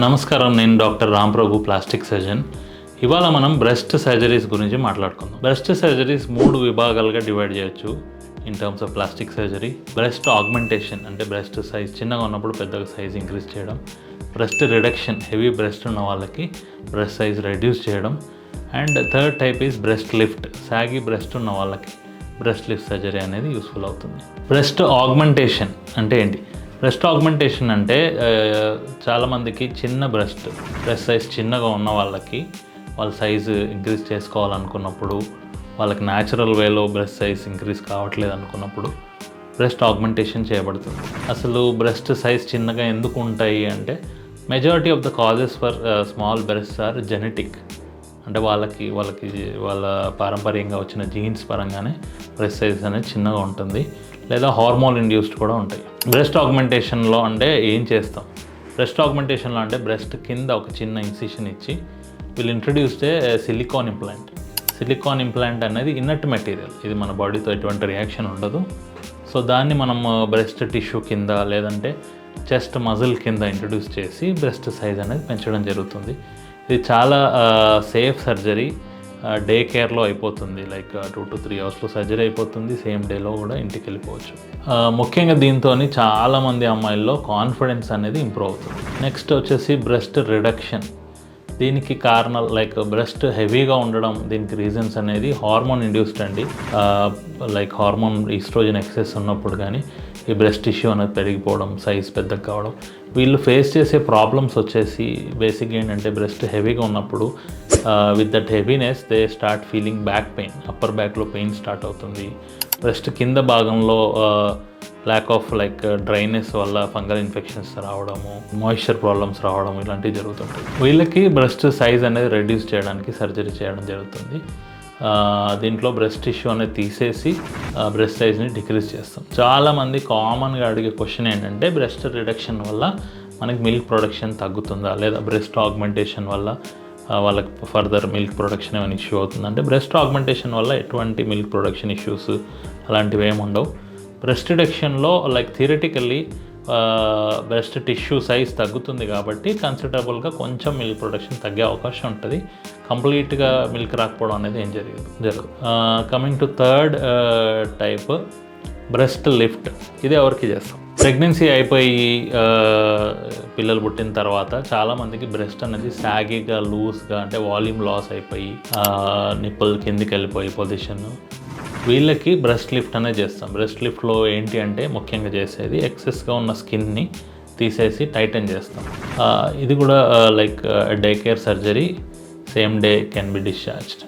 నమస్కారం, నేను డాక్టర్ రామ్ ప్రభు, plastic surgeon. ఇవాళ మనం బ్రెస్ట్ సర్జరీస్ గురించి మాట్లాడుకుందాం. బ్రెస్ట్ సర్జరీస్ 3 విభాగాలుగా డివైడ్ చేయొచ్చు in terms of plastic surgery. Breast augmentation అంటే బ్రెస్ట్ సైజ్ చిన్నగా ఉన్నప్పుడు పెద్దగా సైజ్ ఇంక్రీజ్ చేయడం. బ్రెస్ట్ రిడక్షన్, హెవీ బ్రెస్ట్ ఉన్న వాళ్ళకి బ్రెస్ట్ సైజ్ రెడ్యూస్ చేయడం. And third type is breast lift, సాగి బ్రెస్ట్ ఉన్న వాళ్ళకి బ్రెస్ట్ లిఫ్ట్ సర్జరీ అనేది యూస్ఫుల్ అవుతుంది. బ్రెస్ట్ ఆగ్మెంటేషన్ అంటే ఏంటి? బ్రెస్ట్ ఆగ్మెంటేషన్ అంటే చాలామందికి చిన్న బ్రెస్ట్ సైజ్ చిన్నగా ఉన్న వాళ్ళకి వాళ్ళ సైజు ఇంక్రీజ్ చేసుకోవాలనుకున్నప్పుడు, వాళ్ళకి న్యాచురల్ వేలో బ్రెస్ట్ సైజ్ ఇంక్రీజ్ కావట్లేదు అనుకున్నప్పుడు బ్రెస్ట్ ఆగ్మెంటేషన్ చేయబడుతుంది. అసలు బ్రెస్ట్ సైజ్ చిన్నగా ఎందుకు ఉంటాయి అంటే majority of the causes for small breast are genetic. అంటే వాళ్ళ పారంపర్యంగా వచ్చిన జీన్స్ పరంగానే బ్రెస్ట్ సైజ్ అనేది చిన్నగా ఉంటుంది, లేదా హార్మోన్ ఇండ్యూస్డ్ కూడా ఉంటాయి. బ్రెస్ట్ ఆగ్మెంటేషన్లో అంటే ఏం చేస్తాం? బ్రెస్ట్ ఆగ్మెంటేషన్లో అంటే బ్రెస్ట్ కింద ఒక చిన్న ఇన్సిషన్ ఇచ్చి వీళ్ళు introduced silicone implant. Silicone implant అనేది ఇన్నట్ మెటీరియల్, ఇది మన బాడీతో ఎటువంటి రియాక్షన్ ఉండదు. సో దాన్ని మనం బ్రెస్ట్ టిష్యూ కింద లేదంటే చెస్ట్ మజిల్ కింద ఇంట్రడ్యూస్ చేసి బ్రెస్ట్ సైజ్ అనేది పెంచడం జరుగుతుంది. ఇది చాలా సేఫ్ సర్జరీ, డే కేర్లో అయిపోతుంది. లైక్ 2 to 3 అవర్స్లో సర్జరీ అయిపోతుంది, సేమ్ డేలో కూడా ఇంటికి వెళ్ళిపోవచ్చు. ముఖ్యంగా దీంతో చాలామంది అమ్మాయిల్లో కాన్ఫిడెన్స్ అనేది ఇంప్రూవ్ అవుతుంది. నెక్స్ట్ వచ్చేసి బ్రెస్ట్ రిడక్షన్. దీనికి కారణాలు లైక్ బ్రెస్ట్ హెవీగా ఉండడం, దీనికి రీజన్స్ అనేది హార్మోన్ ఇండ్యూస్డ్ అండి. లైక్ హార్మోన్ ఈస్ట్రోజన్ ఎక్సెస్ ఉన్నప్పుడు కానీ ఈ బ్రెస్ట్ టిష్యూ అనేది పెరిగిపోవడం, సైజ్ పెద్దగా కావడం. వీళ్ళు ఫేస్ చేసే ప్రాబ్లమ్స్ వచ్చేసి బేసిక్గా ఏంటంటే బ్రెస్ట్ హెవీగా ఉన్నప్పుడు with that heaviness they start feeling back pain, upper బ్యాక్లో పెయిన్ స్టార్ట్ అవుతుంది. బ్రెస్ట్ కింద భాగంలో ల్యాక్ ఆఫ్ లైక్ డ్రైనెస్ వల్ల ఫంగల్ ఇన్ఫెక్షన్స్ రావడము, మాయిశ్చర్ ప్రాబ్లమ్స్ రావడం ఇలాంటివి జరుగుతుంటాయి. వీళ్ళకి బ్రెస్ట్ సైజ్ అనేది రెడ్యూస్ చేయడానికి సర్జరీ చేయడం జరుగుతుంది. దీంట్లో బ్రెస్ట్ టిష్యూ అనేది తీసేసి బ్రెస్ట్ సైజ్ని డిక్రీజ్ చేస్తాం. చాలామంది కామన్గా అడిగే క్వశ్చన్ ఏంటంటే బ్రెస్ట్ రిడక్షన్ వల్ల మనకి మిల్క్ ప్రొడక్షన్ తగ్గుతుందా, లేదా బ్రెస్ట్ ఆగ్మెంటేషన్ వల్ల వాళ్ళకి ఫర్దర్ మిల్క్ ప్రొడక్షన్ ఏమైనా ఇష్యూ అవుతుందంటే బ్రెస్ట్ ఆగ్మెంటేషన్ వల్ల ఎటువంటి మిల్క్ ప్రొడక్షన్ ఇష్యూస్ అలాంటివి ఏమి ఉండవు. బ్రెస్ట్ రిడక్షన్లో like theoretically breast tissue size తగ్గుతుంది కాబట్టి కన్సిడరబుల్గా కొంచెం మిల్క్ ప్రొడక్షన్ తగ్గే అవకాశం ఉంటుంది. కంప్లీట్గా మిల్క్ రాకపోవడం అనేది ఏం జరగదు. Coming to third type, breast lift. ఇది ఎవరికి చేస్తాం? ప్రెగ్నెన్సీ అయిపోయి పిల్లలు పుట్టిన తర్వాత చాలామందికి బ్రెస్ట్ అనేది సాగీగా, లూజ్గా అంటే వాల్యూమ్ లాస్ అయిపోయి నిప్పుల్ కిందికి వెళ్ళిపోయి పొజిషన్, వీళ్ళకి బ్రెస్ట్ లిఫ్ట్ అనేది చేస్తాం. బ్రెస్ట్ లిఫ్ట్లో ఏంటి అంటే ముఖ్యంగా చేసేది ఎక్సెస్గా ఉన్న స్కిన్ని తీసేసి టైటన్ చేస్తాం. ఇది కూడా like day care surgery, same day can be discharged.